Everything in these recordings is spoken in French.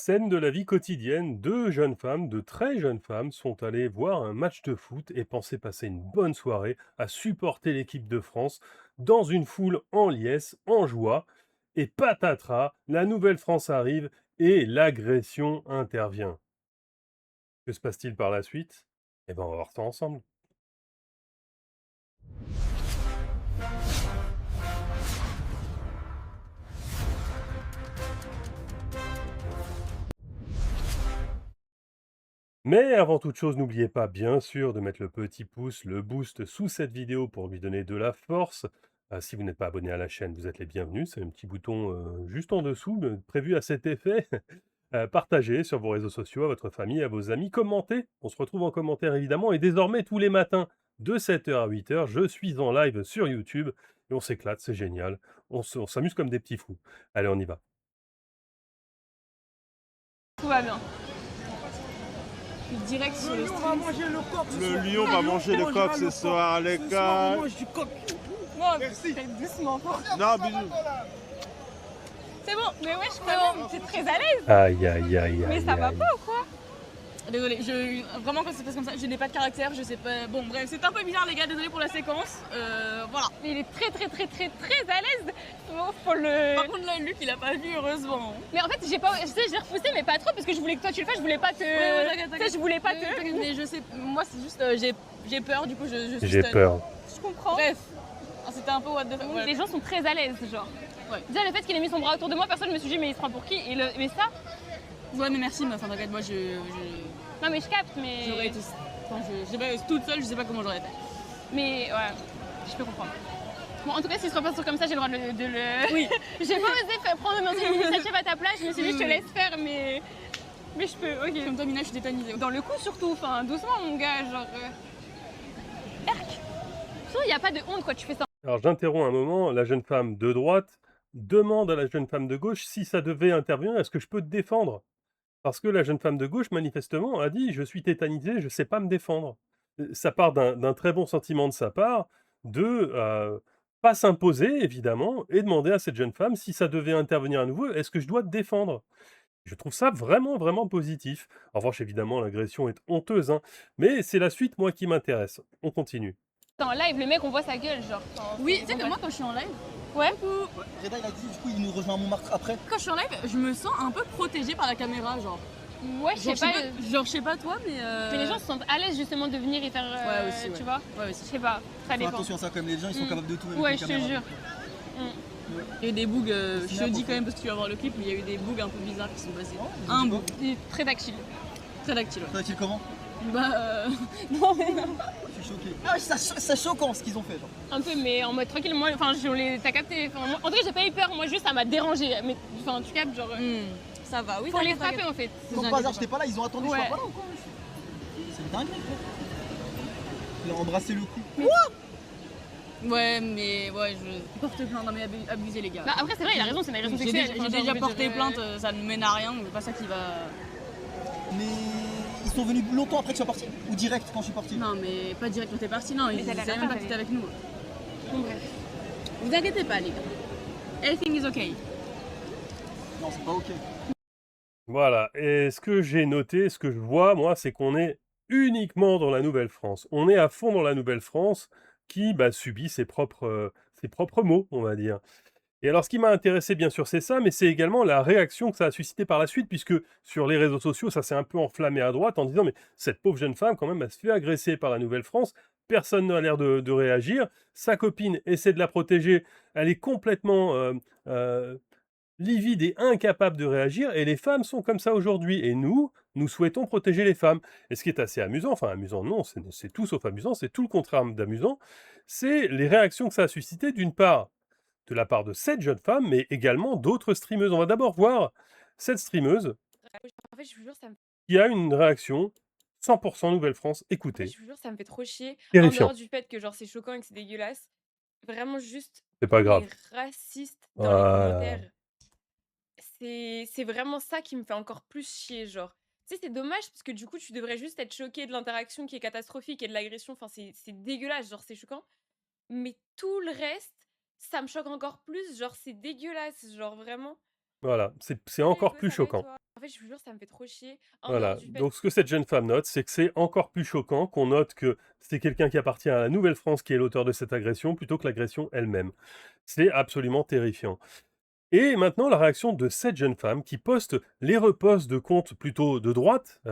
Scène de la vie quotidienne, deux jeunes femmes, de très jeunes femmes, sont allées voir un match de foot et pensaient passer une bonne soirée à supporter l'équipe de France dans une foule en liesse, en joie. Et patatras, la Nouvelle-France arrive et l'agression intervient. Que se passe-t-il par la suite? Eh ben, on va voir ça ensemble. Mais avant toute chose, n'oubliez pas bien sûr de mettre le petit pouce, le boost sous cette vidéo pour lui donner de la force. Si vous n'êtes pas abonné à la chaîne, vous êtes les bienvenus. C'est un petit bouton juste en dessous, prévu à cet effet. Partagez sur vos réseaux sociaux, à votre famille, à vos amis. Commentez. On se retrouve en commentaire évidemment. Et désormais, tous les matins, de 7h à 8h, je suis en live sur YouTube. Et on s'éclate, c'est génial. On s'amuse comme des petits fous. Allez, on y va. Tout va bien. Je suis direct sur le On va stream. manger le coq ce Le soir. lion va manger le coq ce soir, les Ce soir, on gars. mange du coq. Non, Merci. peut-être doucement. Non, bisous. C'est bon, mais wesh, quand même, t'es très à l'aise. Aïe, aïe, aïe, Mais aïe, ça va aïe. pas ou quoi? Désolée, vraiment quand ça se passe comme ça, je n'ai pas de caractère, je sais pas. Bon, bref, c'est un peu bizarre, les gars, désolé pour la séquence. Voilà. Mais il est très à l'aise. Faut le. Par contre, là, Luc, il a pas vu, heureusement. Mais en fait, j'ai pas. Je sais, j'ai repoussé, mais pas trop, parce que je voulais que toi tu le fasses, je voulais pas te. Ouais, t'inquiète. Je voulais pas te. Mais je sais, moi, c'est juste. J'ai peur, du coup, je suis J'ai stun. peur. Je comprends. Bref. C'était un peu what the fuck. Oui, les gens sont très à l'aise, genre. Ouais. Déjà, le fait qu'il ait mis son bras autour de moi, personne ne me suis dit, mais il se prend pour qui mais ça, Ouais, mais merci, meuf, t'inquiète, moi, non, mais je capte, mais. j'aurais été. Enfin, je sais pas, toute seule, je sais pas comment j'aurais fait. Mais ouais, je peux comprendre. Bon, en tout cas, s'il se repasse comme ça, j'ai le droit de le. Oui. J'ai pas osé prendre une initiative à ta place, je me suis dit, je te laisse faire, mais. Mais je peux, ok. Comme toi, Mina, je suis tétanisée. Dans le coup, surtout, enfin, doucement, mon gars, genre. Erk! Il n'y a pas de honte, quoi, tu fais ça. Alors j'interromps un moment, la jeune femme de droite demande à la jeune femme de gauche si ça devait intervenir, est-ce que je peux te défendre? Parce que la jeune femme de gauche, manifestement, a dit: «Je suis tétanisée, je ne sais pas me défendre». Ça part d'un très bon sentiment de sa part de, pas s'imposer évidemment et demander à cette jeune femme si ça devait intervenir à nouveau: «Est-ce que je dois te défendre?» Je trouve ça vraiment, vraiment positif. En revanche, évidemment, l'agression est honteuse, hein, mais c'est la suite, moi, qui m'intéresse. On continue. En live, le mec, on voit sa gueule, genre. Enfin, Oui, c'est tu sais que bon, moi, quand je suis en live, Ouais. Reda, il a dit, du coup, il nous rejoint à Montmartre après. quand je suis en live, je me sens un peu protégée par la caméra, genre. Ouais, je sais pas. Genre, je sais pas toi, mais. Mais les gens se sentent à l'aise justement de venir et faire. Ouais, aussi, ouais. Tu vois? Ouais, Je aussi. sais pas, ça Fais dépend. attention à ça quand même, les gens ils sont Mm. capables de tout. avec Ouais, une je te caméra. jure. Il y a eu des bugs, je te le dis quand même parce que tu vas voir le clip, mais il y a eu des bugs un peu bizarres qui sont passés. Un bug, C'est très tactile. très tactile. Ouais. Ça va-t-il comment? Bah, non, mais non. Je suis choqué. Ah, c'est choquant ce qu'ils ont fait. Genre. Un peu, mais en mode tranquille. Moi, enfin, t'as capté. Enfin, en tout cas, j'ai pas eu peur. Moi, juste, ça m'a dérangé. Mais, enfin, tu captes, genre. Ça va, oui. Faut les t'inquiète, frapper t'inquiète. en fait. Comme par hasard, j'étais pas là, ils ont attendu, Ouais. je suis pas là ou quoi? C'est une dinguerie, frère. Il a embrassé le cou. Ouais, mais ouais, je porte plainte, non mais abusé les gars. Bah, après, c'est vrai, il a raison, c'est une agression J'ai sexuelle. déjà, Enfin, j'ai j'ai déjà envie de porté dire, plainte, ça ne mène à rien, donc c'est pas ça qui va. Mais ils sont venus longtemps après que je sois parti? Ou direct quand je suis parti? Non, mais pas direct quand t'es parti, non, ils t'as l'air savaient même pas pas, que t'étais avec nous. Bon, bref. Vous inquiétez pas, les gars. Everything is okay. Non, c'est pas ok. Voilà, et ce que j'ai noté, ce que je vois, moi, c'est qu'on est uniquement dans la Nouvelle-France. On est à fond dans la Nouvelle-France qui subit ses propres maux, on va dire. Et alors, ce qui m'a intéressé, bien sûr, c'est ça, mais c'est également la réaction que ça a suscité par la suite, puisque sur les réseaux sociaux, ça s'est un peu enflammé à droite en disant, mais cette pauvre jeune femme, quand même, elle se fait agresser par la Nouvelle-France, personne n'a l'air de réagir, sa copine essaie de la protéger, elle est complètement livide et incapable de réagir, et les femmes sont comme ça aujourd'hui. Et nous souhaitons protéger les femmes. Et ce qui est assez amusant, enfin amusant non, c'est tout sauf amusant, c'est tout le contraire d'amusant, c'est les réactions que ça a suscité, d'une part, de la part de cette jeune femme, mais également d'autres streameuses. On va d'abord voir cette streameuse En fait, je vous jure, qui a une réaction 100% Nouvelle-France. Écoutez, je vous jure, ça me fait trop chier. En terrifiant. dehors du fait que genre c'est choquant et que c'est dégueulasse, vraiment juste C'est pas grave. les racistes dans les Voilà. commentaires. C'est vraiment ça qui me fait encore plus chier, genre. Tu sais, c'est dommage parce que du coup, tu devrais juste être choqué de l'interaction qui est catastrophique et de l'agression. Enfin, c'est dégueulasse, genre, c'est choquant. Mais tout le reste, ça me choque encore plus. Genre, c'est dégueulasse, genre, vraiment. Voilà, c'est Ouais, encore quoi, plus ça va et choquant. toi? En fait, je vous jure, ça me fait trop chier. En dehors Voilà, du fait donc ce que cette jeune femme note, c'est que c'est encore plus choquant qu'on note que c'est quelqu'un qui appartient à la Nouvelle-France qui est l'auteur de cette agression, plutôt que l'agression elle-même. C'est absolument terrifiant. Et maintenant, la réaction de cette jeune femme qui poste les reposts de comptes plutôt de droite,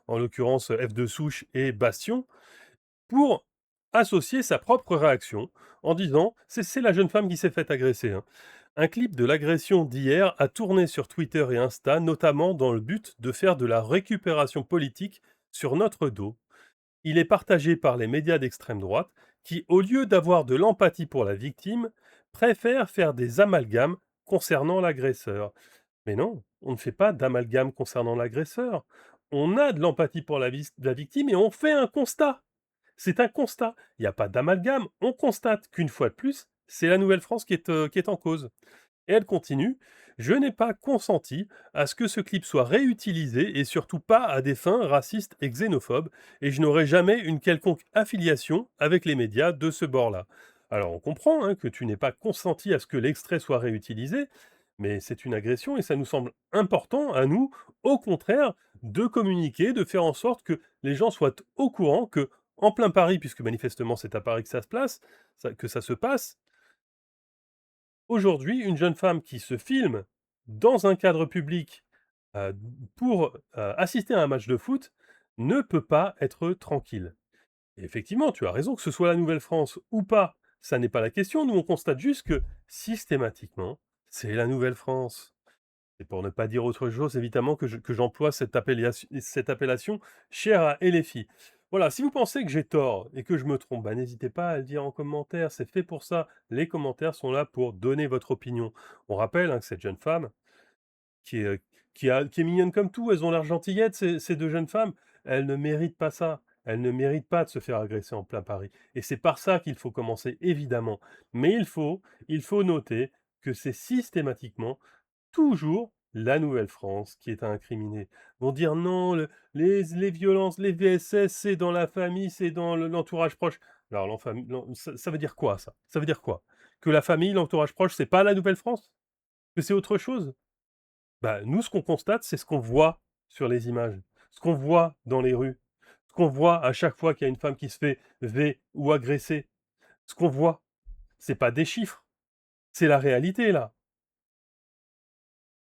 en l'occurrence F de Souche et Bastion, pour associer sa propre réaction en disant c'est la jeune femme qui s'est fait agresser, hein. Un clip de l'agression d'hier a tourné sur Twitter et Insta, notamment dans le but de faire de la récupération politique sur notre dos. Il est partagé par les médias d'extrême droite qui, au lieu d'avoir de l'empathie pour la victime, préfèrent faire des amalgames concernant l'agresseur. Mais non, on ne fait pas d'amalgame concernant l'agresseur. On a de l'empathie pour la victime et on fait un constat. C'est un constat. Il n'y a pas d'amalgame. On constate qu'une fois de plus, c'est la Nouvelle-France qui est en cause. Et elle continue: «Je n'ai pas consenti à ce que ce clip soit réutilisé et surtout pas à des fins racistes et xénophobes, et je n'aurai jamais une quelconque affiliation avec les médias de ce bord-là». Alors on comprend, hein, que tu n'aies pas consenti à ce que l'extrait soit réutilisé, mais c'est une agression et ça nous semble important à nous, au contraire, de communiquer, de faire en sorte que les gens soient au courant que, en plein Paris, puisque manifestement c'est à Paris que ça se place, que ça se passe, aujourd'hui, une jeune femme qui se filme dans un cadre public, pour, assister à un match de foot, ne peut pas être tranquille. Et effectivement, tu as raison, que ce soit la Nouvelle-France ou pas, ça n'est pas la question. Nous, on constate juste que, systématiquement, c'est la Nouvelle-France. Et pour ne pas dire autre chose, évidemment, que j'emploie cette appellation chère à LFI. Voilà, si vous pensez que j'ai tort et que je me trompe, bah, n'hésitez pas à le dire en commentaire, c'est fait pour ça. Les commentaires sont là pour donner votre opinion. On rappelle, hein, que cette jeune femme, qui est, qui est mignonne comme tout, elles ont l'air gentillettes, ces 2 jeunes femmes, elles ne méritent pas ça. Elles ne méritent pas de se faire agresser en plein Paris. Et c'est par ça qu'il faut commencer, évidemment. Mais il faut noter que c'est systématiquement toujours la Nouvelle-France qui est incriminée. Vont dire: «Non, les violences, les VSS, c'est dans la famille, c'est dans l'entourage proche». Alors ça veut dire quoi ça? Ça veut dire quoi? Que la famille, l'entourage proche, c'est pas la Nouvelle-France? Que c'est autre chose? Bah, nous, ce qu'on constate, c'est ce qu'on voit sur les images, ce qu'on voit dans les rues, ce qu'on voit à chaque fois qu'il y a une femme qui se fait ou agresser. Ce qu'on voit, c'est pas des chiffres, c'est la réalité là.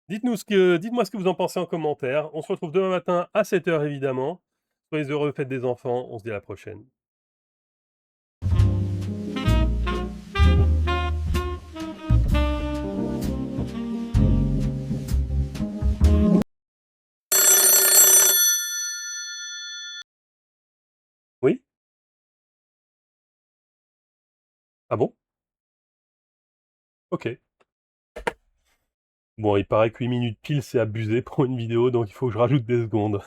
Dites-moi ce que vous en pensez en commentaire. On se retrouve demain matin à 7 heures évidemment. Soyez heureux, faites des enfants. On se dit à la prochaine. Oui? Ah bon? OK. Bon, il paraît que 8 minutes pile, c'est abusé pour une vidéo, donc il faut que je rajoute des secondes.